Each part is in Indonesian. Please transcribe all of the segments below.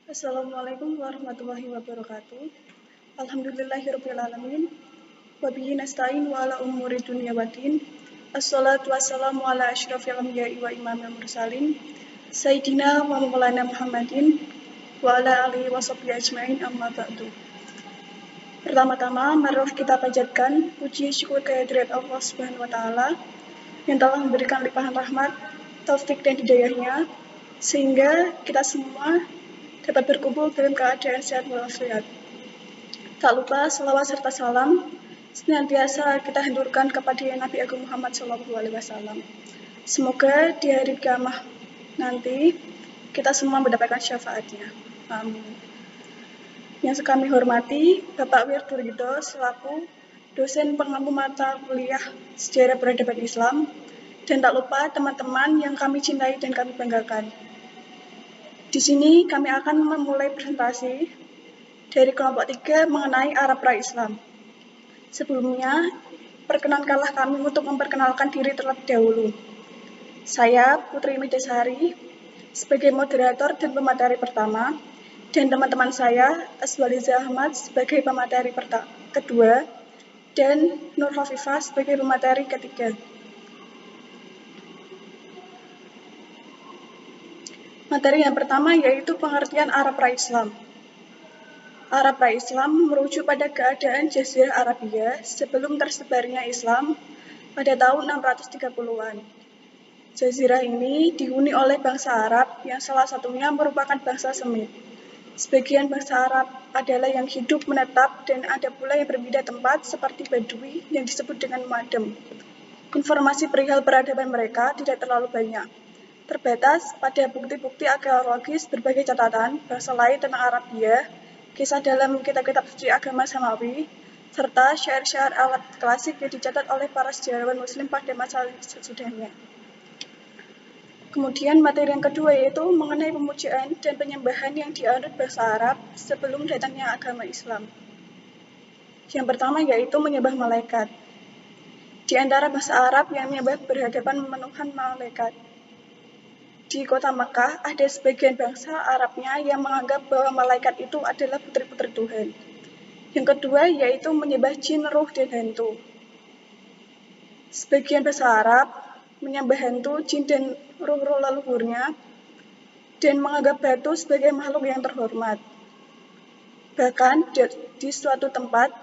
Assalamualaikum warahmatullahi wabarakatuh. Alhamdulillahirabbil alamin. Wa bihi nasta'in wa ala umuri dunya waddin. Assalatu wassalamu ala asyrafil anbiya'i wa imamil mursalin. Sayyidina wa maulana Muhammadin wa ala alihi wa sahbihi ajmain amma ba'du. Pertama-tama, mari kita panjatkan puji syukur kehadirat Allah Subhanahu wa taala yang telah memberikan limpahan rahmat, taufik dan hidayahnya sehingga kita semua dapat berkumpul dalam keadaan sehat walafiat. Tak lupa selawat serta salam senantiasa kita haturkan kepada Nabi Agung Muhammad SAW. Semoga di hari kiamat nanti kita semua mendapatkan syafaatnya. Amin. Yang kami hormati Bapak Wirdurito selaku dosen pengampu mata kuliah Sejarah Peradaban Islam, dan tak lupa teman-teman yang kami cintai dan kami banggakan. Di sini kami akan memulai presentasi dari kelompok 3 mengenai Arab pra-Islam. Sebelumnya, perkenankanlah kami untuk memperkenalkan diri terlebih dahulu. Saya, Putri Midasari, sebagai moderator dan pemateri pertama, dan teman-teman saya, Aswaliza Ahmad, sebagai pemateri kedua, dan Nur Hafifah sebagai pemateri ketiga. Materi yang pertama yaitu pengertian Arab pra-Islam. Arab pra-Islam merujuk pada keadaan Jazirah Arabia sebelum tersebarnya Islam pada tahun 630-an. Jazirah ini dihuni oleh bangsa Arab yang salah satunya merupakan bangsa Semit. Sebagian bangsa Arab adalah yang hidup menetap dan ada pula yang berpindah tempat seperti Badui yang disebut dengan Madem. Informasi perihal peradaban mereka tidak terlalu banyak, terbatas pada bukti-bukti arkeologis berbagai catatan bangsa lain tentang Arabia, kisah dalam kitab-kitab suci agama Samawi, serta syair-syair alat klasik yang dicatat oleh para sejarawan Muslim pada masa sesudahnya. Kemudian materi yang kedua yaitu mengenai pemujaan dan penyembahan yang dianut bangsa Arab sebelum datangnya agama Islam. Yang pertama yaitu menyembah malaikat. Di antara bangsa Arab yang menyembah berhadapan menuhan malaikat. Di kota Mekah ada sebagian bangsa Arabnya yang menganggap bahwa malaikat itu adalah putri-putri Tuhan. Yang kedua yaitu menyembah jin, ruh, dan hantu. Sebagian bangsa Arab menyembah hantu, jin, dan ruh-ruh leluhurnya, dan menganggap batu sebagai makhluk yang terhormat. Bahkan di suatu tempat,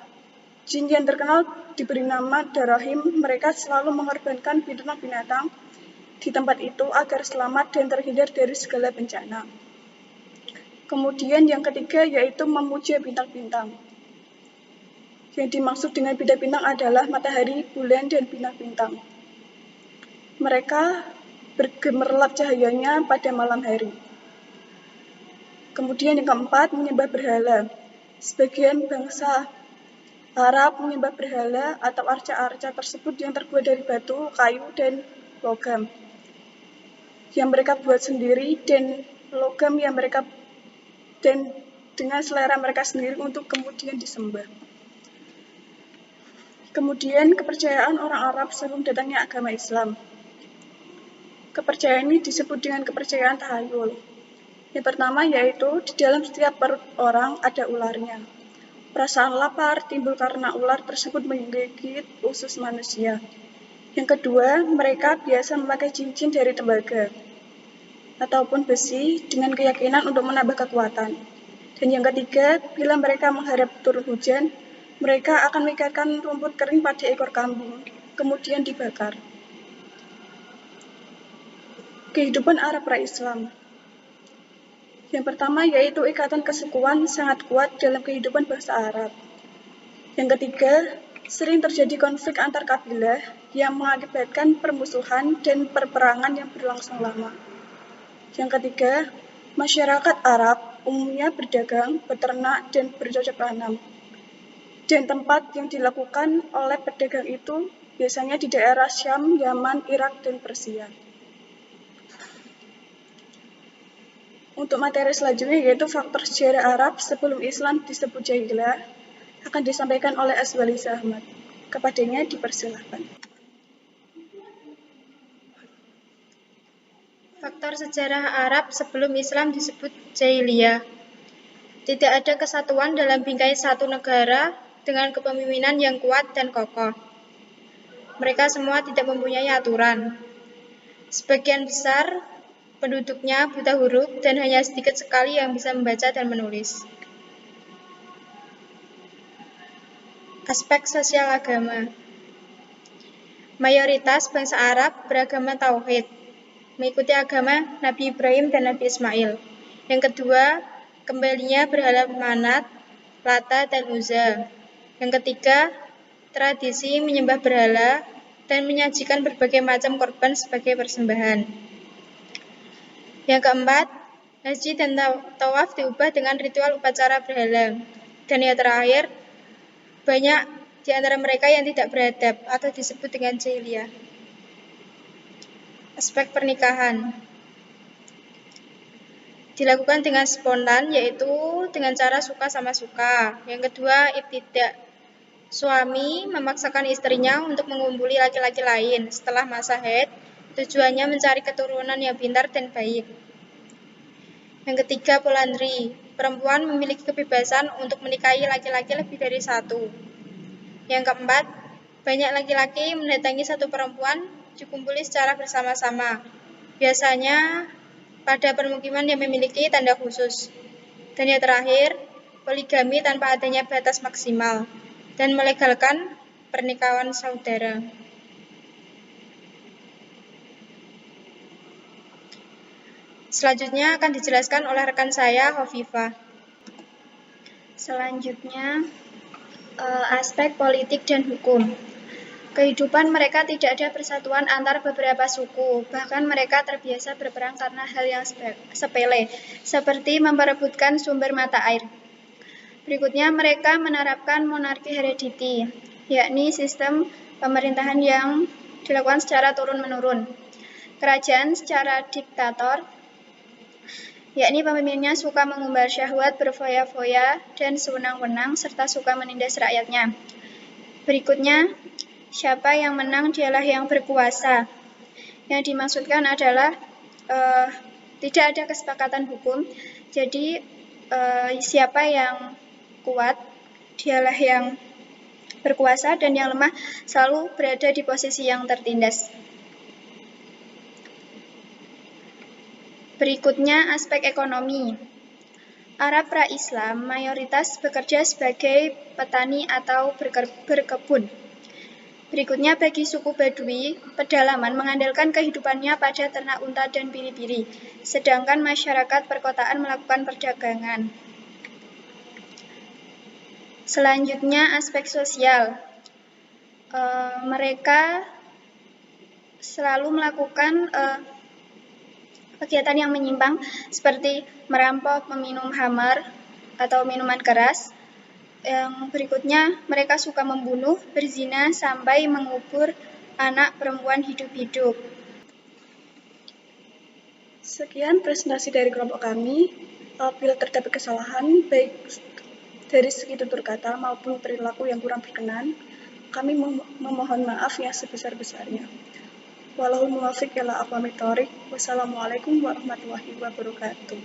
jin yang terkenal diberi nama Darahim, mereka selalu mengorbankan binatang-binatang di tempat itu agar selamat dan terhindar dari segala bencana. Kemudian yang ketiga yaitu memuja bintang-bintang. Yang dimaksud dengan bintang-bintang adalah matahari, bulan, dan bintang-bintang. Mereka bergemerlap cahayanya pada malam hari. Kemudian yang keempat, menyembah berhala. Sebagian bangsa Arab menyembah berhala atau arca-arca tersebut yang terbuat dari batu, kayu, dan logam yang mereka buat sendiri, dan logam yang mereka dan dengan selera mereka sendiri untuk kemudian disembah. Kemudian kepercayaan orang Arab sebelum datangnya agama Islam. Kepercayaan ini disebut dengan kepercayaan tahayul. Yang pertama yaitu di dalam setiap perut orang ada ularnya. Perasaan lapar timbul karena ular tersebut menggigit usus manusia. Yang kedua, mereka biasa memakai cincin dari tembaga ataupun besi dengan keyakinan untuk menambah kekuatan. Dan yang ketiga, bila mereka mengharap turun hujan, mereka akan mengikatkan rumput kering pada ekor kambing, kemudian dibakar. Kehidupan Arab pra-Islam. Yang pertama yaitu ikatan kesukuan sangat kuat dalam kehidupan bangsa Arab. Yang ketiga, sering terjadi konflik antar kabilah yang mengakibatkan permusuhan dan perperangan yang berlangsung lama. Yang ketiga, masyarakat Arab umumnya berdagang, beternak, dan bercocok tanam. Dan tempat yang dilakukan oleh pedagang itu biasanya di daerah Syam, Yaman, Irak, dan Persia. Untuk materi selanjutnya yaitu faktor sejarah Arab sebelum Islam disebut Jahiliyah akan disampaikan oleh Aswaliza Ahmad. Kepadanya dipersilakan. Faktor sejarah Arab sebelum Islam disebut Jahiliyah. Tidak ada kesatuan dalam bingkai satu negara dengan kepemimpinan yang kuat dan kokoh. Mereka semua tidak mempunyai aturan. Sebagian besar penduduknya buta huruf dan hanya sedikit sekali yang bisa membaca dan menulis. Aspek sosial agama. Mayoritas bangsa Arab beragama tauhid, mengikuti agama Nabi Ibrahim dan Nabi Ismail. Yang kedua, kembalinya berhala Manat, Lata, dan Uzza. Yang ketiga, tradisi menyembah berhala dan menyajikan berbagai macam korban sebagai persembahan. Yang keempat, haji dan tawaf diubah dengan ritual upacara berhala. Dan yang terakhir, banyak di antara mereka yang tidak beradab atau disebut dengan jahiliyah. Aspek pernikahan dilakukan dengan spontan, yaitu dengan cara suka sama suka. Yang kedua, ibtidak. Suami memaksakan istrinya untuk mengumpuli laki-laki lain setelah masa haid, tujuannya mencari keturunan yang pintar dan baik. Yang ketiga, polandri. Perempuan memiliki kebebasan untuk menikahi laki-laki lebih dari satu. Yang keempat, banyak laki-laki mendatangi satu perempuan dikumpuli secara bersama-sama. Biasanya pada permukiman yang memiliki tanda khusus. Dan yang terakhir, poligami tanpa adanya batas maksimal dan melegalkan pernikahan saudara. Selanjutnya akan dijelaskan oleh rekan saya, Hovifah. Selanjutnya, aspek politik dan hukum. Kehidupan mereka tidak ada persatuan antar beberapa suku, bahkan mereka terbiasa berperang karena hal yang sepele, seperti memperebutkan sumber mata air. Berikutnya, mereka menerapkan monarki herediti, yakni sistem pemerintahan yang dilakukan secara turun-menurun. Kerajaan secara diktator, yakni pemimpinnya suka mengumbar syahwat, berfoya-foya, dan sewenang-wenang, serta suka menindas rakyatnya. Berikutnya, siapa yang menang dialah yang berkuasa. Yang dimaksudkan adalah tidak ada kesepakatan hukum, jadi siapa yang kuat dialah yang berkuasa dan yang lemah selalu berada di posisi yang tertindas. Berikutnya, aspek ekonomi. Arab pra-Islam mayoritas bekerja sebagai petani atau berkebun. Berikutnya, bagi suku Badui, pedalaman mengandalkan kehidupannya pada ternak unta dan biri-biri, sedangkan masyarakat perkotaan melakukan perdagangan. Selanjutnya, aspek sosial. Mereka selalu melakukan kegiatan yang menyimpang seperti merampok, meminum khamar atau minuman keras. Yang berikutnya, mereka suka membunuh, berzina, sampai mengubur anak perempuan hidup-hidup. Sekian presentasi dari kelompok kami. Apabila terdapat kesalahan, baik dari segi tutur kata maupun perilaku yang kurang berkenan, kami memohon maaf yang sebesar-besarnya. Wallahul muwaffiq ila aqwamit thoriq. Wassalamualaikum warahmatullahi wabarakatuh.